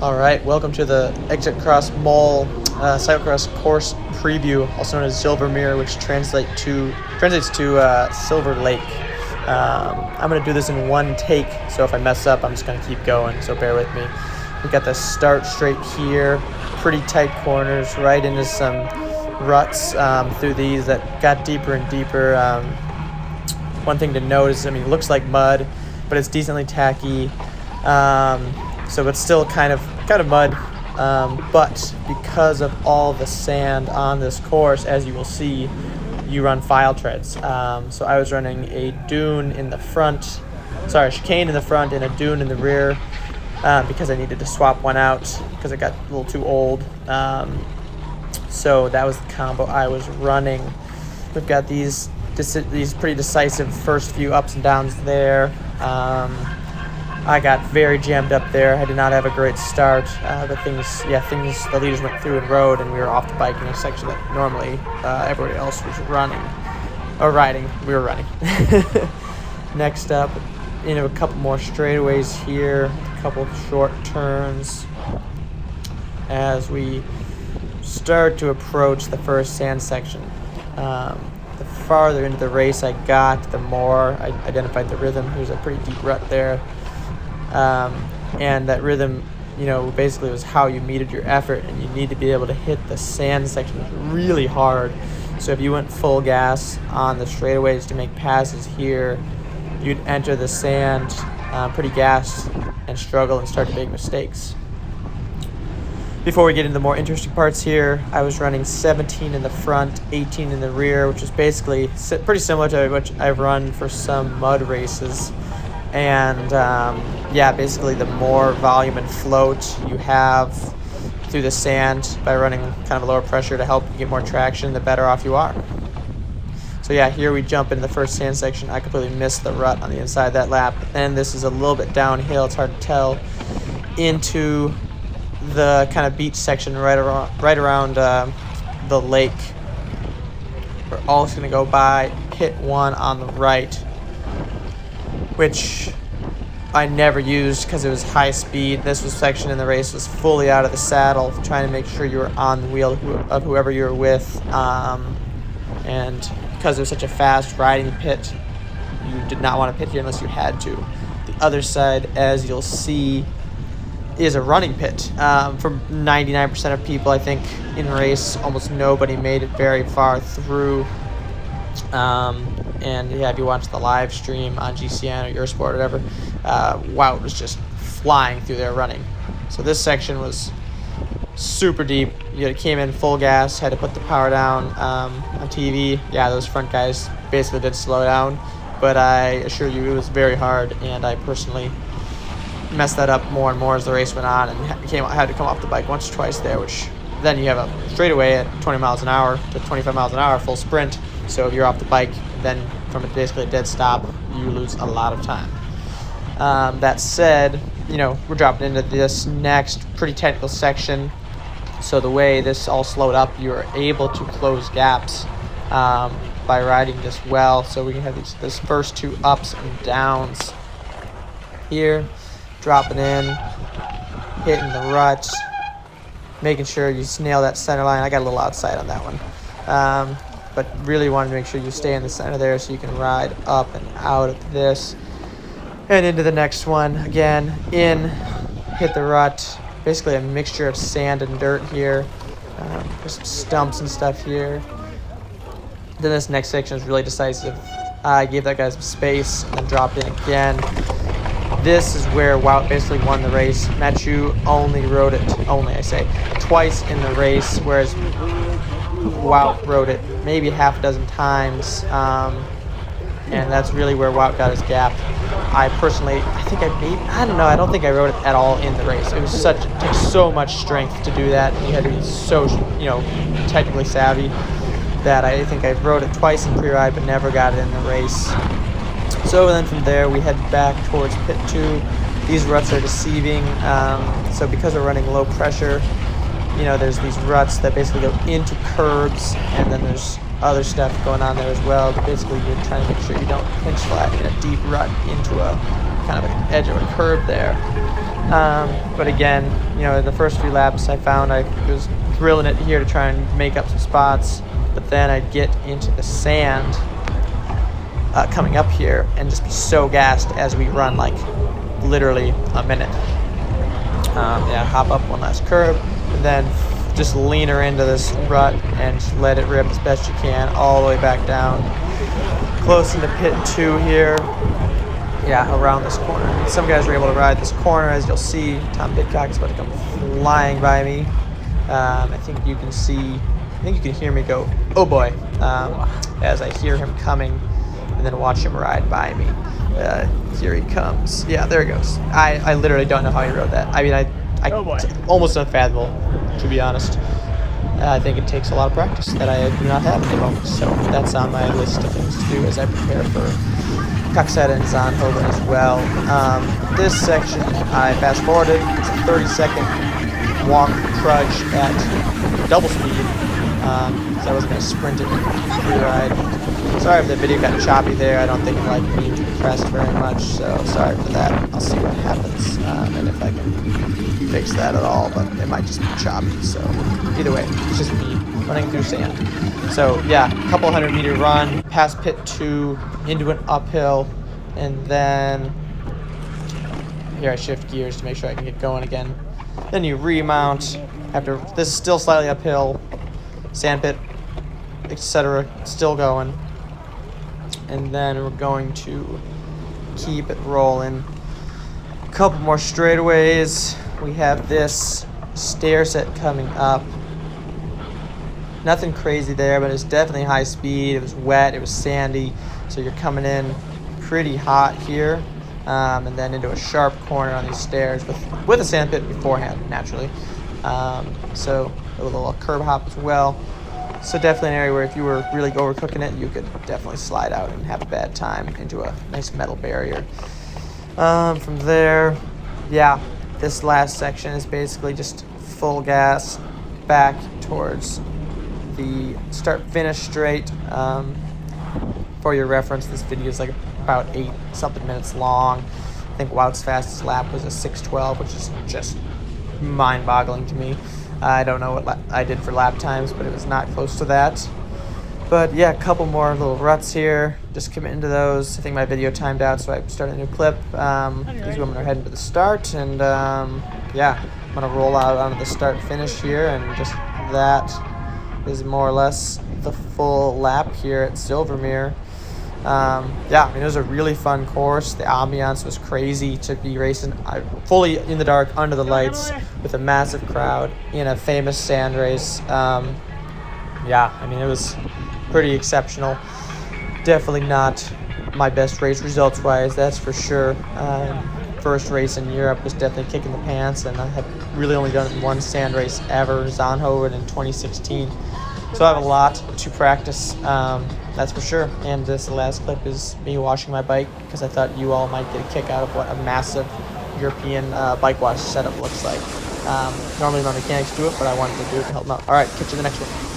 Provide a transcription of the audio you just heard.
All right, welcome to the Exit Cross Mall cyclocross course preview, also known as Silver Mirror, which translates to Silver Lake. I'm going to do this in one take, so if I mess up, I'm just going to keep going, so bear with me. We got the start straight here, pretty tight corners, right into some ruts through these that got deeper and deeper. One thing to note is, it looks like mud, but it's decently tacky. So it's still kind of mud, but because of all the sand on this course, as you will see, you run file treads. So I was running a chicane in the front and a dune in the rear, because I needed to swap one out because it got a little too old. So that was the combo I was running. We've got these pretty decisive first few ups and downs there. I got very jammed up there. I did not have a great start, but the leaders went through and rode, and we were off the bike in a section that normally everybody else was riding. We were running. Next up, a couple more straightaways here, a couple short turns as we start to approach the first sand section. The farther into the race I got, the more I identified the rhythm. There's a pretty deep rut there. And that rhythm, basically was how you metered your effort, and you need to be able to hit the sand sections really hard. So if you went full gas on the straightaways to make passes here, you'd enter the sand pretty gassed and struggle and start to make mistakes. Before we get into the more interesting parts here, I was running 17 in the front, 18 in the rear, which is basically pretty similar to what I've run for some mud races. And basically the more volume and float you have through the sand by running kind of a lower pressure to help you get more traction, the better off you are. So here we jump into the first sand section. I completely missed the rut on the inside of that lap. And this is a little bit downhill, it's hard to tell, into the kind of beach section right around the lake. We're all just going to go by, hit one on the right, which I never used because it was high speed. This section in the race was fully out of the saddle, trying to make sure you were on the wheel of whoever you were with. And because it was such a fast riding pit, you did not want to pit here unless you had to. The other side, as you'll see, is a running pit. For 99% of people, I think, in race, almost nobody made it very far through. If you watch the live stream on GCN or Eurosport or whatever, Wout was just flying through there running. So this section was super deep. You came in full gas, had to put the power down on TV. Those front guys basically did slow down, but I assure you it was very hard, and I personally messed that up more and more as the race went on, and had to come off the bike once or twice there, which then you have a straightaway at 20 miles an hour to 25 miles an hour full sprint. So if you're off the bike, then from basically a dead stop, you lose a lot of time. That said, we're dropping into this next pretty technical section. So the way this all slowed up, you're able to close gaps by riding this well. So we can have this first two ups and downs here, dropping in, hitting the ruts, making sure you nail that center line. I got a little outside on that one. But really wanted to make sure you stay in the center there so you can ride up and out of this. And into the next one. Again, hit the rut. Basically a mixture of sand and dirt here. There's some stumps and stuff here. Then this next section is really decisive. I gave that guy some space and then dropped in again. This is where Wout basically won the race. Mathieu only rode it, twice in the race, whereas Wout rode it maybe half a dozen times, and that's really where Wout got his gap. I don't think I rode it at all in the race. It took so much strength to do that, and you had to be so technically savvy that I think I rode it twice in pre-ride but never got it in the race. So then from there we head back towards pit 2. These ruts are deceiving, so because we're running low pressure, there's these ruts that basically go into curbs, and then there's other stuff going on there as well. But basically, you're trying to make sure you don't pinch flat in a deep rut into a kind of an edge of a curb there. But again, in the first few laps, I found I was drilling it here to try and make up some spots. But then I'd get into the sand coming up here and just be so gassed as we run like literally a minute. Hop up one last curb and then just lean her into this rut and just let it rip as best you can all the way back down. Close into pit 2 here. Around this corner. Some guys were able to ride this corner, as you'll see. Tom Pidcock is about to come flying by me. I think you can hear me go, oh boy, as I hear him coming and then watch him ride by me. Here he comes. Yeah, there he goes. I literally don't know how he rode that. I mean, almost unfathomable, to be honest. I think it takes a lot of practice that I do not have at the moment. So that's on my list of things to do as I prepare for Coxetta and Zandhoven as well. This section I fast forwarded. It's a 30-second walk trudge at double speed. Because I wasn't going to sprint it free ride. Sorry if the video got choppy there. I don't think it liked being compressed very much, so sorry for that. I'll see what happens and if I can fix that at all, but it might just be choppy. So either way, it's just me running through sand. So a couple 100-meter run past pit 2 into an uphill, and then here I shift gears to make sure I can get going again. Then you remount after this is still slightly uphill, sandpit, etc. Still going, and then we're going to keep it rolling. A couple more straightaways. We have this stair set coming up. Nothing crazy there, but it's definitely high speed. It was wet, it was sandy, so you're coming in pretty hot here, and then into a sharp corner on these stairs with a sandpit beforehand, naturally. So a little curb hop as well. So definitely an area where if you were really overcooking it, you could definitely slide out and have a bad time into a nice metal barrier. From there, this last section is basically just full gas back towards the start-finish straight. For your reference, this video is like about 8-something minutes long. I think Wout's fastest lap was a 6:12, which is just mind-boggling to me. I don't know what I did for lap times, but it was not close to that. But a couple more little ruts here. Just committing to those. I think my video timed out, so I started a new clip. These women are heading to the start, and I'm gonna roll out onto the start-finish here, and just that is more or less the full lap here at Silvermere. It was a really fun course. The ambiance was crazy to be racing fully in the dark under the lights with a massive crowd in a famous sand race. It was pretty exceptional. Definitely not my best race results-wise, that's for sure. First race in Europe was definitely kicking the pants, and I have really only done one sand race ever, Zandhoven in 2016. So I have a lot to practice, that's for sure. And this last clip is me washing my bike, because I thought you all might get a kick out of what a massive European bike wash setup looks like. Normally my mechanics do it, but I wanted to do it to help them out. All right, catch you in the next one.